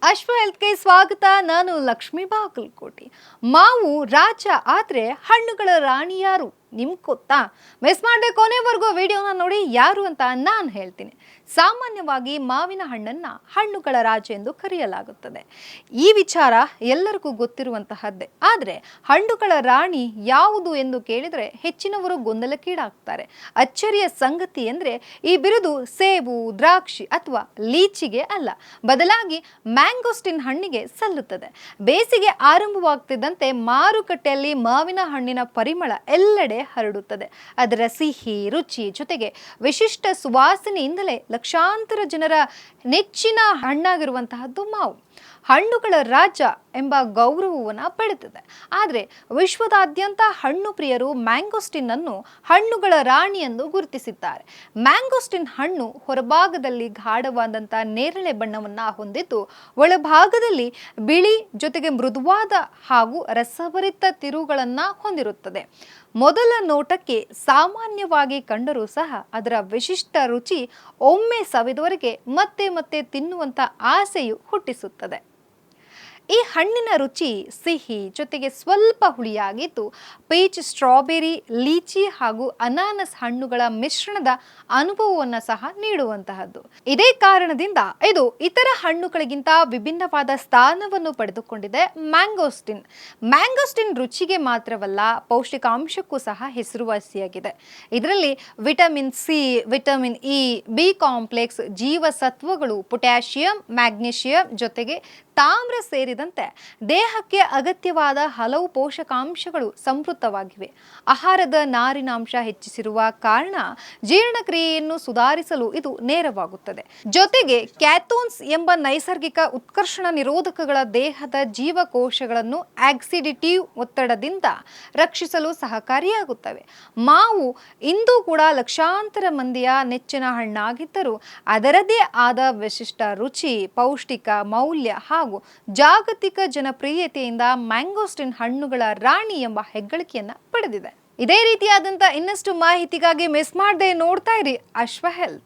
ಅಶ್ವ ಹೆಲ್ತ್ಗೆ ಸ್ವಾಗತ. ನಾನು ಲಕ್ಷ್ಮೀ ಬಾಗಲಕೋಟೆ. ಮಾವು ರಾಜ ಆದ್ರೆ ಹಣ್ಣುಗಳ ರಾಣಿ ಯಾರು ನಿಮ್ಗೆ ಗೊತ್ತಾ? ಮಿಸ್ ಮಾಡದೆ ಕೊನೆವರೆಗೂ ವಿಡಿಯೋನ ನೋಡಿ ಯಾರು ಅಂತ ನಾನು ಹೇಳ್ತೀನಿ. ಸಾಮಾನ್ಯವಾಗಿ ಮಾವಿನ ಹಣ್ಣನ್ನ ಹಣ್ಣುಗಳ ರಾಜ ಎಂದು ಕರೆಯಲಾಗುತ್ತದೆ. ಈ ವಿಚಾರ ಎಲ್ಲರಿಗೂ ಗೊತ್ತಿರುವಂತಹದ್ದೇ. ಆದರೆ ಹಣ್ಣುಗಳ ರಾಣಿ ಯಾವುದು ಎಂದು ಕೇಳಿದರೆ ಹೆಚ್ಚಿನವರು ಗೊಂದಲಕ್ಕೀಡಾಗ್ತಾರೆ. ಅಚ್ಚರಿಯ ಸಂಗತಿ ಎಂದರೆ ಈ ಬಿರುದು ಸೇಬು, ದ್ರಾಕ್ಷಿ ಅಥವಾ ಲೀಚಿಗೆ ಅಲ್ಲ, ಬದಲಾಗಿ ಮ್ಯಾಂಗೋಸ್ಟಿನ್ ಹಣ್ಣಿಗೆ ಸಲ್ಲುತ್ತದೆ. ಬೇಸಿಗೆ ಆರಂಭವಾಗ್ತಿದ್ದಂತೆ ಮಾರುಕಟ್ಟೆಯಲ್ಲಿ ಮಾವಿನ ಹಣ್ಣಿನ ಪರಿಮಳ ಎಲ್ಲೆಡೆ ಹರಡುತ್ತದೆ. ಅದರ ಸಿಹಿ ರುಚಿ ಜೊತೆಗೆ ವಿಶಿಷ್ಟ ಸುವಾಸನೆಯಿಂದಲೇ ಲಕ್ಷಾಂತರ ಜನರ ನೆಚ್ಚಿನ ಹಣ್ಣಾಗಿರುವಂತಹದ್ದು ಮಾವು ಹಣ್ಣುಗಳ ರಾಜ ಎಂಬ ಗೌರವವನ್ನು ಪಡೆದಿದೆ. ಆದರೆ ವಿಶ್ವದಾದ್ಯಂತ ಹಣ್ಣು ಪ್ರಿಯರು ಮ್ಯಾಂಗೋಸ್ಟಿನ್ ಅನ್ನು ಹಣ್ಣುಗಳ ರಾಣಿ ಎಂದು ಗುರುತಿಸಿದ್ದಾರೆ. ಮ್ಯಾಂಗೋಸ್ಟಿನ್ ಹಣ್ಣು ಹೊರಭಾಗದಲ್ಲಿ ಗಾಢವಾದಂಥ ನೇರಳೆ ಬಣ್ಣವನ್ನು ಹೊಂದಿದ್ದು, ಒಳಭಾಗದಲ್ಲಿ ಬಿಳಿ ಜೊತೆಗೆ ಮೃದುವಾದ ಹಾಗೂ ರಸಭರಿತ ತಿರುಗಳನ್ನು ಹೊಂದಿರುತ್ತದೆ. ಮೊದಲ ನೋಟಕ್ಕೆ ಸಾಮಾನ್ಯವಾಗಿ ಕಂಡರೂ ಸಹ ಅದರ ವಿಶಿಷ್ಟ ರುಚಿ ಒಮ್ಮೆ ಸವಿದವರೆಗೆ ಮತ್ತೆ ಮತ್ತೆ ತಿನ್ನುವಂಥ ಆಸೆಯು ಹುಟ್ಟಿಸುತ್ತದೆ. ಈ ಹಣ್ಣಿನ ರುಚಿ ಸಿಹಿ ಜೊತೆಗೆ ಸ್ವಲ್ಪ ಹುಳಿಯಾಗಿದ್ದು, ಪೀಚ್, ಸ್ಟ್ರಾಬೆರಿ, ಲೀಚಿ ಹಾಗೂ ಅನಾನಸ್ ಹಣ್ಣುಗಳ ಮಿಶ್ರಣದ ಅನುಭವವನ್ನು ಸಹ ನೀಡುವಂತಹದ್ದು. ಇದೇ ಕಾರಣದಿಂದ ಇದು ಇತರ ಹಣ್ಣುಗಳಿಗಿಂತ ವಿಭಿನ್ನವಾದ ಸ್ಥಾನವನ್ನು ಪಡೆದುಕೊಂಡಿದೆ. ಮ್ಯಾಂಗೋಸ್ಟಿನ್ ರುಚಿಗೆ ಮಾತ್ರವಲ್ಲ, ಪೌಷ್ಟಿಕಾಂಶಕ್ಕೂ ಸಹ ಹೆಸರುವಾಸಿಯಾಗಿದೆ. ಇದರಲ್ಲಿ vitamin C, vitamin E, B complex, ಜೀವಸತ್ವಗಳು, ಪೊಟ್ಯಾಷಿಯಂ, ಮ್ಯಾಗ್ನೀಷಿಯಂ ಜೊತೆಗೆ ತಾಮ್ರ ಸೇರಿದಂತೆ ದೇಹಕ್ಕೆ ಅಗತ್ಯವಾದ ಹಲವು ಪೋಷಕಾಂಶಗಳು ಸಮೃದ್ಧವಾಗಿವೆ. ಆಹಾರದ ನಾರಿನಾಂಶ ಹೆಚ್ಚಿಸಿರುವ ಕಾರಣ ಜೀರ್ಣಕ್ರಿಯೆಯನ್ನು ಸುಧಾರಿಸಲು ಇದು ನೆರವಾಗುತ್ತದೆ. ಜೊತೆಗೆ ಕ್ಯಾಥೋನ್ಸ್ ಎಂಬ ನೈಸರ್ಗಿಕ ಉತ್ಕರ್ಷಣ ನಿರೋಧಕಗಳ ದೇಹದ ಜೀವಕೋಶಗಳನ್ನು ಆಕ್ಸಿಡೇಟಿವ್ ಒತ್ತಡದಿಂದ ರಕ್ಷಿಸಲು ಸಹಕಾರಿಯಾಗುತ್ತವೆ. ಮಾವು ಇಂದು ಕೂಡ ಲಕ್ಷಾಂತರ ಮಂದಿಯ ನೆಚ್ಚಿನ ಹಣ್ಣಾಗಿದ್ದರೂ ಅದರದೇ ಆದ ವಿಶಿಷ್ಟ ರುಚಿ, ಪೌಷ್ಟಿಕ ಮೌಲ್ಯ ಹಾಗೂ ಜಾಗತಿಕ ಜನಪ್ರಿಯತೆಯಿಂದ ಮ್ಯಾಂಗೋಸ್ಟಿನ್ ಹಣ್ಣುಗಳ ರಾಣಿ ಎಂಬ ಹೆಗ್ಗಳಿಕೆಯನ್ನು ಪಡೆದಿದೆ. ಇದೇ ರೀತಿಯಾದಂಥ ಇನ್ನಷ್ಟು ಮಾಹಿತಿಗಾಗಿ ಮಿಸ್ ಮಾಡದೆ ನೋಡ್ತಾ ಇರಿ ಅಶ್ವ ಹೆಲ್ತ್.